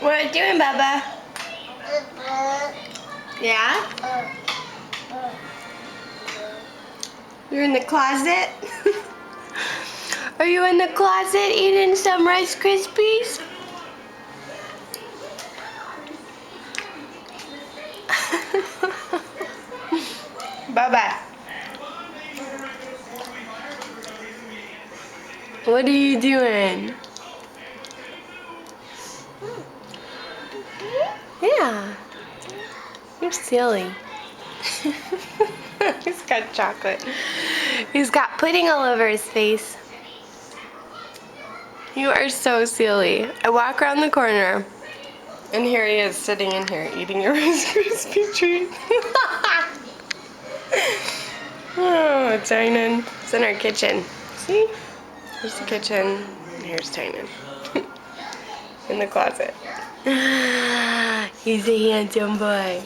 What are you doing, Bubba? Yeah? You're in the closet? Are you in the closet eating some Rice Krispies? Bubba. What are you doing? Yeah. You're silly. He's got chocolate. He's got pudding all over his face. You are so silly. I walk around the corner, and here he is sitting in here eating a Rice Krispie treat. Oh, it's Tynan. It's in our kitchen. See? Here's the kitchen. And here's Tynan. In the closet. He's a handsome boy.